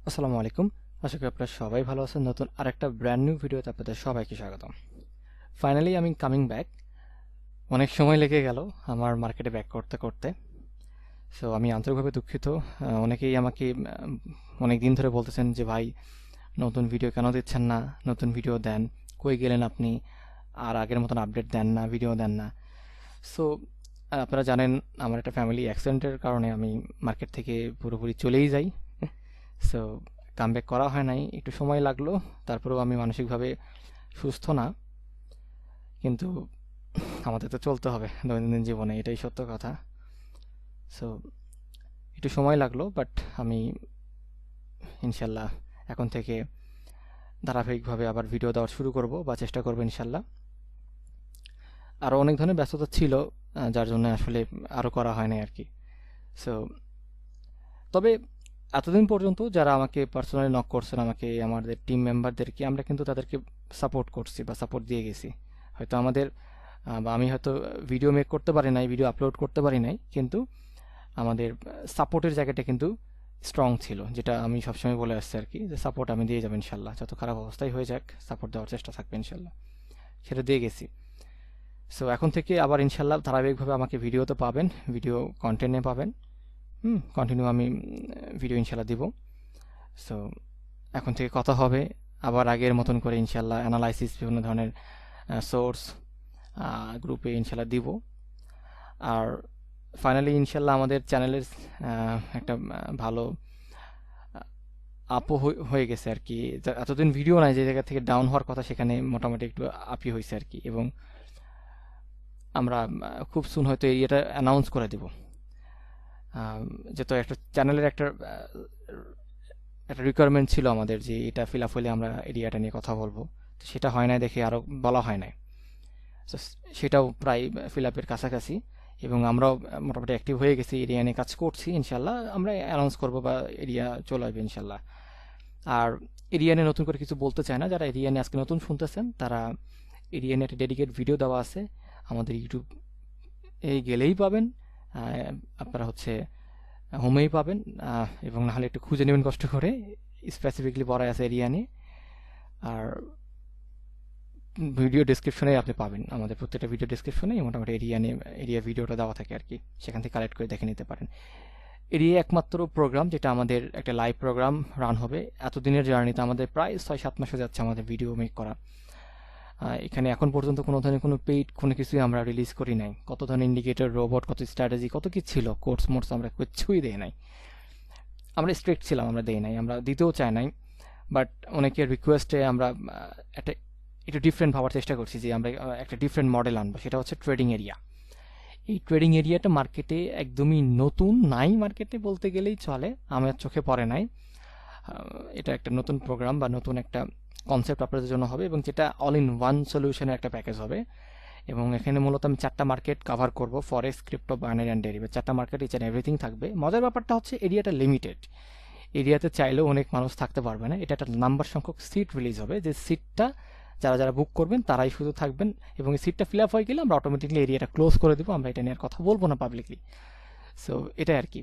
আসসালামু আলাইকুম। আশা করি আপনারা সবাই ভালো আছেন। নতুন আরেকটা ব্র্যান্ড নিউ ভিডিওতে আপনাদের সবাইকে স্বাগতম। ফাইনালি আমি কামিং ব্যাক। অনেক সময় লেগে গেল আমার মার্কেটে ব্যাক করতে করতে। সো আমি আন্তরিকভাবে দুঃখিত। অনেকেই আমাকে অনেক দিন ধরে বলতেছেন যে ভাই নতুন ভিডিও কেন দিচ্ছেন না, নতুন ভিডিও দেন, কই গেলেন আপনি, আর আগের মতন আপডেট দেন না, ভিডিও দেন না। সো আপনারা জানেন আমার একটা ফ্যামিলি অ্যাক্সিডেন্টের কারণে আমি মার্কেট থেকে পুরোপুরি চলেই যাই। সো কামব্যাক করা হয় নাই, একটু সময় লাগলো। তারপরেও আমি মানসিকভাবে সুস্থ না, কিন্তু আমাদের তো চলতে হবে দৈনন্দিন জীবনে, এটাই সত্য কথা। সো একটু সময় লাগলো, বাট আমি ইনশাল্লাহ এখন থেকে ধারাবাহিকভাবে আবার ভিডিও দেওয়া শুরু করব বা চেষ্টা করবো ইনশাল্লাহ। আরও অনেক ধরনের ব্যস্ততা ছিল, যার জন্য আসলে আরও করা হয় নাই আর কি। সো তবে এতদিন পর্যন্ত যারা আমাকে পার্সোনালি নক করছেন, আমাকে আমাদের টিম মেম্বারদেরকে, আমরা কিন্তু তাদেরকে সাপোর্ট করছি বা সাপোর্ট দিয়ে গেছি। হয়তো আমাদের বা আমি হয়তো ভিডিও মেক করতে পারি নাই, ভিডিও আপলোড করতে পারি নাই, কিন্তু আমাদের সাপোর্টের জায়গাটা কিন্তু স্ট্রং ছিল, যেটা আমি সবসময় বলে আসছি আর কি, যে সাপোর্ট আমি দিয়ে যাবো ইনশাল্লাহ। যত খারাপ অবস্থায় হয়ে যাক, সাপোর্ট দেওয়ার চেষ্টা থাকবে ইনশাল্লাহ, সেটা দিয়ে গেছি। সো এখন থেকে আবার ইনশাল্লাহ ধারাবাহিকভাবে আমাকে ভিডিওতে পাবেন, ভিডিও কন্টেন্টে পাবেন। কন্টিনিউ আমি ভিডিও ইনশাল্লাহ দিব। সো এখন থেকে কথা হবে আবার আগের মতন করে ইনশাল্লাহ, অ্যানালাইসিস বিভিন্ন ধরনের সোর্স গ্রুপে ইনশাল্লাহ দিব। আর ফাইনালি ইনশাল্লাহ আমাদের চ্যানেলের একটা ভালো আপও হয়ে গেছে আর কি। এতদিন ভিডিও নাই, যে জায়গা থেকে ডাউন হওয়ার কথা সেখানে মোটামুটি একটু আপই হয়েছে আর কি। এবং আমরা খুব সুন হয়তো এরিয়াটা অ্যানাউন্স করে দিব। যেহেতু একটা চ্যানেলের একটা একটা রিকোয়ারমেন্ট ছিল আমাদের, যে এটা ফিল আপ হলে আমরা এরিয়াটা নিয়ে কথা বলবো, তো সেটা হয় নাই দেখে আরও বলা হয় নাই। তো সেটাও প্রায় ফিল আপের কাছাকাছি, এবং আমরাও মোটামুটি অ্যাক্টিভ হয়ে গেছি, এরিয়া নিয়ে কাজ করছি। ইনশাল্লাহ আমরা অ্যানাউন্স করবো বা এরিয়া চলে আসবে ইনশাল্লাহ। আর এরিয়া নিয়ে নতুন করে কিছু বলতে চায় না, যারা এরিয়া নিয়ে আজকে নতুন শুনতেছেন তারা এরিয়া নিয়ে একটা ডেডিকেট ভিডিও দেওয়া আছে আমাদের ইউটিউব এই গেলেই পাবেন। আপনারা হচ্ছে হোমেই পাবেন, এবং নাহলে একটু খুঁজে নেবেন কষ্ট করে, স্পেসিফিকলি বলা আছে এরিয়া নিয়ে। আর ভিডিও ডিসক্রিপশনে আপনি পাবেন, আমাদের প্রত্যেকটা ভিডিও ডিসক্রিপশনে মোটামুটি এরিয়া নিয়ে এরিয়া ভিডিওটা দেওয়া থাকে আর কি, সেখান থেকে কালেক্ট করে দেখে নিতে পারেন। এরিয়া একমাত্র প্রোগ্রাম যেটা আমাদের একটা লাইভ প্রোগ্রাম রান হবে। এতদিনের জার্নিতে আমাদের প্রায় 6-7 মাস হয়ে যাচ্ছে আমাদের ভিডিও মেক করা। এখানে এখন পর্যন্ত কোনো ধরনের কোনো পেইড কোনো কিছুই আমরা রিলিজ করি নাই। কত ধরনের ইন্ডিকেটর, রোবট, কত স্ট্র্যাটেজি, কত কি ছিল, কোর্স মোর্স আমরা কিছুই দেই নাই। আমরা স্ট্রিক্ট ছিলাম, আমরা দেই নাই, আমরা দিতেও চাই নাই। বাট অনেকের রিকোয়েস্টে আমরা একটা একটু ডিফারেন্ট ভাবার চেষ্টা করছি, যে আমরা একটা ডিফারেন্ট মডেল আনবো, সেটা হচ্ছে ট্রেডিং এরিয়া। এই ট্রেডিং এরিয়াটা মার্কেটে একদমই নতুন, নাই মার্কেটে বলতে গেলেই চলে, আমার চোখে পড়ে নাই। এটা একটা নতুন প্রোগ্রাম বা নতুন একটা কনসেপ্ট আপনাদের জন্য হবে, এবং যেটা অল ইন ওয়ান সলিউশনের একটা প্যাকেজ হবে। এবং এখানে মূলত আমি 4টা মার্কেট কাভার করব, ফরেক্স, ক্রিপ্টো, বাইনারি অ্যান্ড ডেরিভেটিভ। 4টা মার্কেট, ইচ অ্যান্ড এভরিথিং থাকবে। মজার ব্যাপারটা হচ্ছে এরিয়াটা লিমিটেড, এরিয়াতে চাইলেও অনেক মানুষ থাকতে পারবে না। এটা একটা নাম্বার সংখ্যক সিট রিলিজ হবে, যে সিটটা যারা যারা বুক করবেন তারাই শুধু থাকবেন, এবং এই সিটটা ফিল আপ হয়ে গেলে আমরা অটোমেটিকলি এরিয়াটা ক্লোজ করে দেবো। আমরা এটা নিয়ে আর কথা বলবো না পাবলিকলি। সো এটাই আর কি।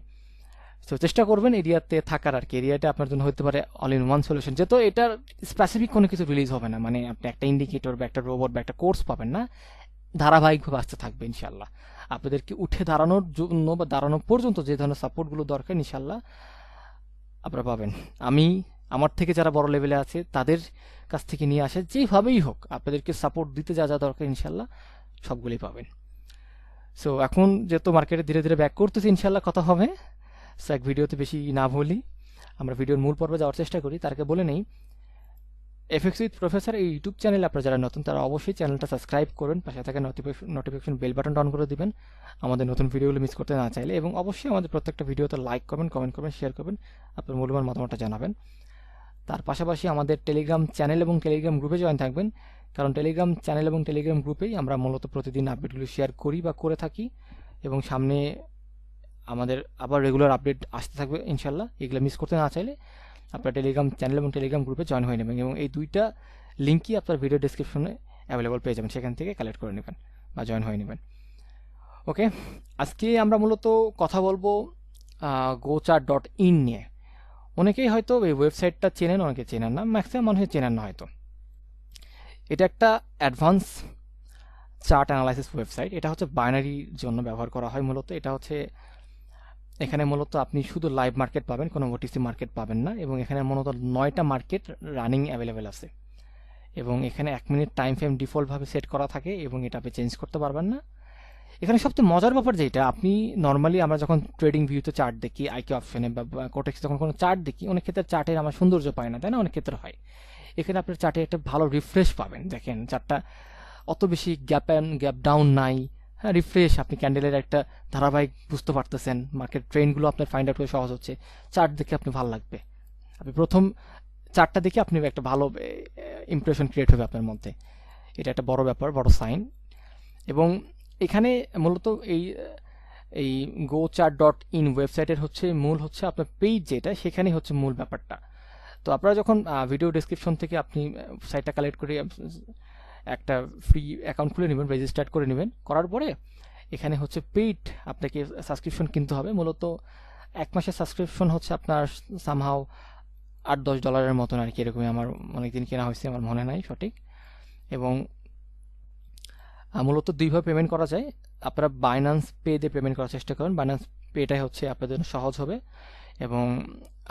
সো চেষ্টা করবেন এরিয়াতে থাকার আর কি। এরিয়াটা আপনার জন্য হতে পারে অল ইন ওয়ান সলিউশন, যেহেতু এটার স্পেসিফিক কোনো কিছু রিলিজ হবে না, মানে আপনি একটা ইন্ডিকেটর বা একটা রোবট বা একটা কোর্স পাবেন না, ধারাবাহিকভাবে আসতে থাকবে ইনশাল্লাহ। আপনাদেরকে উঠে দাঁড়ানোর জন্য বা দাঁড়ানো পর্যন্ত যে ধরনের সাপোর্টগুলো দরকার ইনশাল্লাহ আপনারা পাবেন। আমি আমার থেকে যারা বড় লেভেলে আছে তাদের কাছ থেকে নিয়ে আসে, যেভাবেই হোক আপনাদেরকে সাপোর্ট দিতে যা যা দরকার ইনশাল্লাহ সবগুলোই পাবেন। সো এখন যেহেতু মার্কেটে ধীরে ধীরে ব্যাক করতেছি, ইনশাল্লাহ কথা হবে। সো এক ভিডিওতে বেশি না বলি, আমরা ভিডিওর মূল পর্বে যাওয়ার চেষ্টা করি। তার আগে বলে নেই, এফএক্স উইথ প্রফেসর এই ইউটিউব চ্যানেলে আপনারা যারা নতুন তারা অবশ্যই চ্যানেলটা সাবস্ক্রাইব করবেন, পাশে থাকা নোটিফিকেশন বেল বাটনটা অন করে দিবেন আমাদের নতুন ভিডিওগুলো মিস করতে না চাইলে। এবং অবশ্যই আমাদের প্রত্যেকটা ভিডিওতে লাইক করবেন, কমেন্ট করবেন, শেয়ার করবেন, আপনার মূল্যবান মতামতটা জানাবেন। তার পাশাপাশি আমাদের টেলিগ্রাম চ্যানেল এবং টেলিগ্রাম গ্রুপে জয়েন থাকবেন, কারণ টেলিগ্রাম চ্যানেল এবং টেলিগ্রাম গ্রুপেই আমরা মূলত প্রতিদিন আপডেটগুলো শেয়ার করি বা করে থাকি। এবং সামনে আমাদের আবার রেগুলার আপডেট আসতে থাকবে ইনশাল্লাহ। এগুলো মিস করতে না চাইলে আপনার টেলিগ্রাম চ্যানেল এবং টেলিগ্রাম গ্রুপে জয়েন হয়ে নেবেন, এবং এই দুইটা লিঙ্কই আপনার ভিডিও ডিসক্রিপশনে অ্যাভেলেবল পেয়ে যাবেন, সেখান থেকে কালেক্ট করে নেবেন বা জয়েন হয়ে নেবেন। ওকে, আজকে আমরা মূলত কথা বলবো গোচার.in নিয়ে। অনেকেই হয়তো এই ওয়েবসাইটটা চেনেন, অনেকে চেনেন না, ম্যাক্সিমাম মানুষের চেনেন না হয়তো। এটা একটা অ্যাডভান্স চার্ট অ্যানালাইসিস ওয়েবসাইট। এটা হচ্ছে বাইনারির জন্য ব্যবহার করা হয় মূলত। এটা হচ্ছে এখানে মূলত আপনি শুধু লাইভ মার্কেট পাবেন, কোনো ওটিসি মার্কেট পাবেন না, এবং এখানে মূলত 9টা মার্কেট রানিং অ্যাভেলেবেল আছে, এবং এখানে 1 মিনিট টাইম ফ্রেম ডিফল্টভাবে সেট করা থাকে এবং এটা আপনি চেঞ্জ করতে পারবেন না। এখানে সবচেয়ে মজার ব্যাপার যেটা, আপনি নর্মালি আমরা যখন ট্রেডিং ভিউতে চার্ট দেখি, আইকি অপশনে বা কোটেক্স যখন কোনো চার্ট দেখি, অনেক ক্ষেত্রে চার্টের আমরা সৌন্দর্য পাই না, তাই না? অনেক ক্ষেত্রে হয়। এখানে আপনার চার্টে একটা ভালো রিফ্রেশ পাবেন। দেখেন চার্টটা অত বেশি গ্যাপ ডাউন নাই, হ্যাঁ, রিফ্রেশ। আপনি ক্যান্ডেলের একটা ধারাবাহিক বুঝতে পারতেছেন, মার্কেট ট্রেন্ডগুলো আপনার ফাইন্ড আউট করে সহজ হচ্ছে। চার্ট দেখে আপনি ভালো লাগবে, আপনি প্রথম চার্টটা দেখে আপনি একটা ভালো ইমপ্রেশন ক্রিয়েট হবে আপনার মধ্যে। এটা একটা বড় ব্যাপার, বড় সাইন। এবং এখানে মূলত এই GoChart.in ওয়েবসাইটের হচ্ছে মূল হচ্ছে আপনার পেজ যেটা, সেখানে হচ্ছে মূল ব্যাপারটা। তো আপনারা যখন ভিডিও ডেসক্রিপশন থেকে আপনি সাইটটা কালেক্ট করে একটা ফ্রি অ্যাকাউন্ট খুলে নেবেন, রেজিস্টার করে নেবেন, করার পরে এখানে হচ্ছে পেইড আপনাকে সাবস্ক্রিপশন কিনতে হবে। মূলত 1 মাসের সাবস্ক্রিপশন হচ্ছে আপনার সামহাও $8-10 মতন আর কি, এরকমই। আমার অনেকদিন কেনা হয়েছে, আমার মনে নাই সঠিক। এবং মূলত 2ভাবে পেমেন্ট করা যায়। আপনারা বাইন্যান্স পে দিয়ে পেমেন্ট করার চেষ্টা করেন, বাইন্যান্স পেটাই হচ্ছে আপনাদের জন্য সহজ হবে। এবং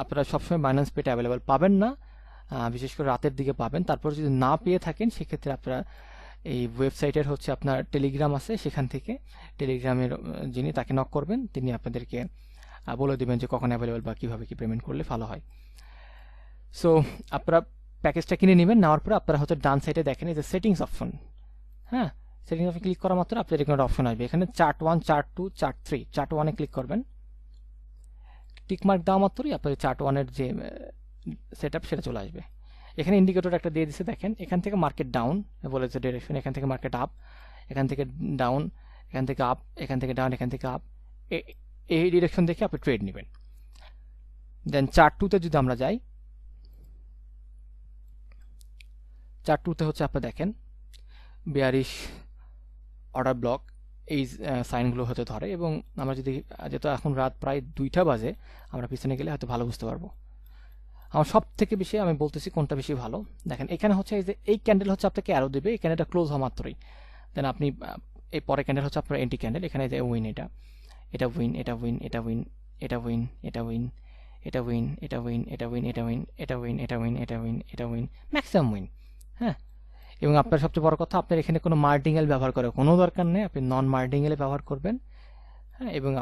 আপনারা সবসময় বাইন্যান্স পেটা অ্যাভেলেবেল পাবেন না, বিশেষ করে রাতের দিকে পাবেন। তারপর যদি না পেয়ে থাকেন, সেক্ষেত্রে আপনারা এই ওয়েবসাইটের হচ্ছে আপনার টেলিগ্রাম আছে, সেখান থেকে টেলিগ্রামের যিনি, তাকে নক করবেন, তিনি আপনাদেরকে বলে দেবেন যে কখন অ্যাভেলেবেল বা কীভাবে কি পেমেন্ট করলে ভালো হয়। সো আপনারা প্যাকেজটা কিনে নেবেন, নেওয়ার পরে আপনারা হচ্ছে ডান সাইডে দেখেন এই যে সেটিংস অপশন, হ্যাঁ, সেটিংস অপশন ক্লিক করা মাত্র আপনাদের এখানে একটা অপশন আসবে, এখানে চার্ট 1, চার্ট 2, চার্ট 3। চার্ট 1-এ ক্লিক করবেন, টিকমার্ক দেওয়া মাত্রই আপনাদের চার্ট 1-এর যে সেট আপ সেটা চলে আসবে। এখানে ইন্ডিকেটর একটা দিয়ে দিচ্ছে, দেখেন এখান থেকে মার্কেট ডাউন বলেছে ডিরেকশন, এখান থেকে মার্কেট আপ, এখান থেকে ডাউন, এখান থেকে আপ, এখান থেকে ডাউন, এখান থেকে আপ, এই ডিরেকশন দেখে আপনি ট্রেড নেবেন। দেন চার্ট 2-তে যদি আমরা যাই, চার্ট 2-তে হচ্ছে আপনি দেখেন বেয়ারিশ অর্ডার ব্লক, এই সাইনগুলো হতে ধরে। এবং আমরা যদি, যেহেতু এখন রাত প্রায় 2টা বাজে, আমরা পিছনে গেলে হয়তো ভালো বুঝতে পারবো। আমার সব থেকে বেশি আমি বলতেছি কোনটা বেশি ভালো। দেখেন এখানে হচ্ছে এই যে এই ক্যান্ডেল হচ্ছে আপনাকে অ্যারো দেবে, এই ক্যান্ডেলটা ক্লোজ হওয়া মাত্রই দেন আপনি এই পরে ক্যান্ডেল হচ্ছে আপনার এন্টি ক্যান্ডেল, এখানে যে উইন, এটা উইন, এটা উইন, এটা উইন, এটা উইন, এটা উইন, এটা উইন, এটা উইন, এটা উইন, এটা উইন, এটা উইন, এটা উইন, এটা উইন, এটা উইন, ম্যাক্সিমাম উইন, হ্যাঁ। এবং আপনার সবচেয়ে বড় কথা, আপনার এখানে কোনো মার্টিঙ্গেল ব্যবহার করার কোনো দরকার নেই, আপনি নন মার্টিঙ্গেলে ব্যবহার করবেন, হ্যাঁ। এবং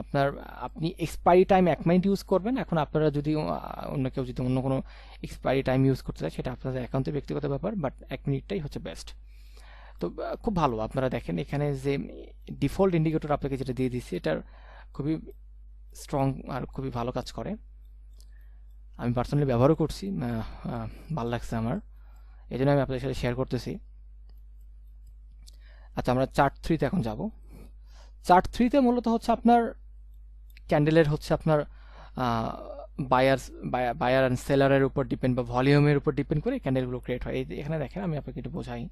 আপনি এক্সপায়ারি টাইম 1 মিনিট ইউজ করবেন। এখন আপনারা যদি অন্য কেউ যদি অন্য কোনো এক্সপায়ারি টাইম ইউজ করতে চায়, সেটা আপনাদের অ্যাকাউন্টে ব্যক্তিগত ব্যাপার, বাট 1 মিনিটটাই হচ্ছে বেস্ট। তো খুব ভালো। আপনারা দেখেন এখানে যে ডিফল্ট ইন্ডিকেটর আপনাকে যেটা দিয়ে দিচ্ছি, এটার খুবই স্ট্রং আর খুবই ভালো কাজ করে। আমি পার্সোনালি ব্যবহারও করছি, ভালো লাগছে আমার, এই জন্য আমি আপনাদের সাথে শেয়ার করতেছি। আচ্ছা, আমরা চার্ট 3-তে এখন যাব। চার্ট 3-তে মূলত হচ্ছে আপনার ক্যান্ডেলের হচ্ছে আপনার বায়ার অ্যান্ড সেলারের উপর ডিপেন্ড বা ভলিউমের উপর ডিপেন্ড করে ক্যান্ডেলগুলো ক্রিয়েট হয়। এখানে দেখেন, আমি আপনাকে একটু বোঝাই।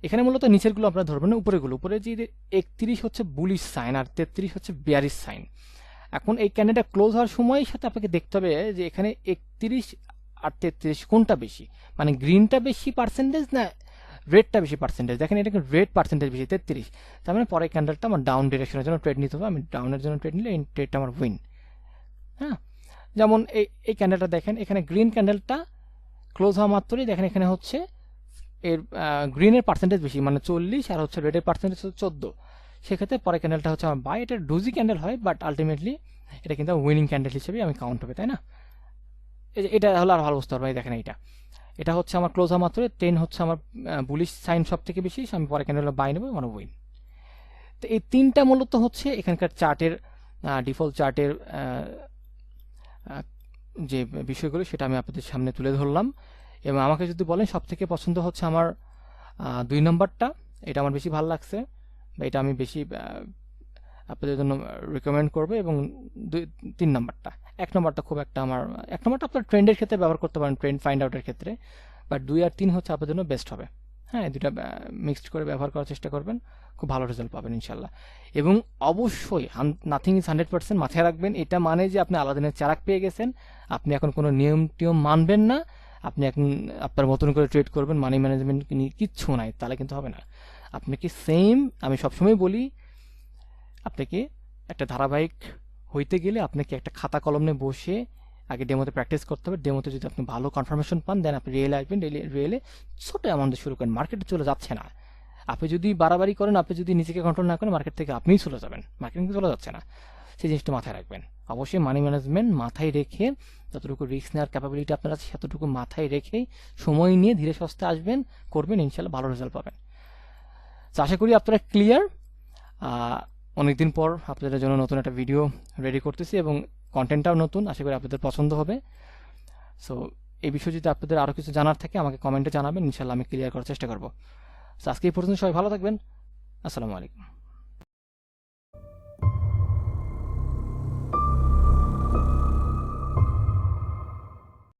এখানে মূলত নিচেরগুলো আপনারা ধরবেন না, উপরেগুলো। উপরে যে 31 হচ্ছে বুলিশ সাইন আর 33 হচ্ছে বেয়ারিশ সাইন। এখন এই ক্যান্ডেলটা ক্লোজ হওয়ার সময়ের সাথে আপনাকে দেখতে হবে যে এখানে 31 আর 33 কোনটা বেশি, মানে গ্রিনটা বেশি পার্সেন্টেজ না রেডটা বেশি পার্সেন্টেজ। দেখেন এটা রেড পার্সেন্টেজ বেশি, 33, তার মানে পরে ক্যান্ডেলটা আমার ডাউন ডিরেকশনের জন্য ট্রেড নিতে হবে। আমি ডাউনের জন্য ট্রেড নিলে এই ট্রেডটা আমার উইন, হ্যাঁ। যেমন এই ক্যান্ডেলটা দেখেন, এখানে গ্রিন ক্যান্ডেলটা ক্লোজ হওয়া মাত্রই দেখেন এখানে হচ্ছে এর গ্রিনের পার্সেন্টেজ বেশি, মানে 40, আর হচ্ছে রেডের পার্সেন্টেজ হচ্ছে 14। সেক্ষেত্রে পরে ক্যান্ডেলটা হচ্ছে আমার বাই। এটা ডুজি ক্যান্ডেল হয়, বাট আলটিমেটলি এটা কিন্তু উইনিং ক্যান্ডেল হিসেবে আমি কাউন্ট হবে, তাই না? এটা হলো আর ভালো বুঝতে পারবো। দেখেন এটা হচ্ছে আমার ক্লোজ হওয়া মাত্র 10 হচ্ছে আমার বুলিশ সাইন সব থেকে বেশি, আমি পরে ক্যান্ডেল বাই নেবো, আমার উইন। তো এই 3টা মূলত হচ্ছে এখানকার চার্টের ডিফল্ট চার্টের যে বিষয়গুলো, সেটা আমি আপনাদের সামনে তুলে ধরলাম। এবং আমাকে যদি বলেন সব থেকে পছন্দ হচ্ছে আমার 2 নম্বরটা, এটা আমার বেশি ভালো লাগছে, বা এটা আমি বেশি আপনাদের জন্য রিকমেন্ড করবো। এবং 3 নম্বরটা, 1 নম্বরটা খুব একটা আমার, 1 নম্বরটা আপনার ট্রেন্ডের ক্ষেত্রে ব্যবহার করতে পারেন, ট্রেন্ড ফাইন্ড আউটের ক্ষেত্রে, বাট 2 আর 3 হচ্ছে আপনাদের জন্য বেস্ট হবে, হ্যাঁ, দুটা মিক্সড করে ব্যবহার করার চেষ্টা করবেন, খুব ভালো রেজাল্ট পাবেন ইনশাল্লাহ। এবং অবশ্যই নাথিং ইজ 100% মাথায় রাখবেন, এটা মানে যে আপনি আলাদিনের চারাক পেয়ে গেছেন, আপনি এখন কোনো নিয়ম টিয়ম মানবেন না, আপনি এখন আপনার মতন করে ট্রেড করবেন, মানি ম্যানেজমেন্ট নিয়ে কিচ্ছু নাই, তাহলে কিন্তু হবে না। আপনাকে সেম, আমি সবসময় বলি, আপনাকে একটা ধারাবাহিক হইতে গেলে আপনাকে একটা খাতা কলম নিয়ে বসে আগে ডেমোতে প্র্যাকটিস করতে হবে। ডেমোতে যদি আপনি ভালো কনফার্মেশন পান, দেন আপনি রিয়েলে আসবেন। রিয়েলে ছোটো অ্যামাউন্টে শুরু করেন, মার্কেটে চলে যাচ্ছে না। আপনি যদি বাড়াবাড়ি করেন, আপনি যদি নিজেকে কন্ট্রোল না করেন, মার্কেট থেকে আপনিই চলে যাবেন, মার্কেট কিন্তু চলে যাচ্ছে না। সেই জিনিসটা মাথায় রাখবেন। অবশ্যই মানি ম্যানেজমেন্ট মাথায় রেখে, যতটুকু রিস্ক নেওয়ার ক্যাপাবিলিটি আপনার আছে সেতটুকু মাথায় রেখেই সময় নিয়ে ধীরে সুস্থে আসবেন, করবেন, ইনশাল্লাহ ভালো রেজাল্ট পাবেন। তো আশা করি আপনারা ক্লিয়ার। অনেকদিন পর আপনাদের জন্য নতুন একটা ভিডিও রেডি করতেছি এবং কন্টেন্টটাও নতুন, আশা করি আপনাদের পছন্দ হবে। সো এই বিষয়ে যদি আপনাদের আরও কিছু জানার থাকে আমাকে কমেন্টে জানাবেন, ইনশাল্লাহ আমি ক্লিয়ার করার চেষ্টা করবো। সো আজকে এই পর্যন্ত, সবাই ভালো থাকবেন। আসসালামু আলাইকুম।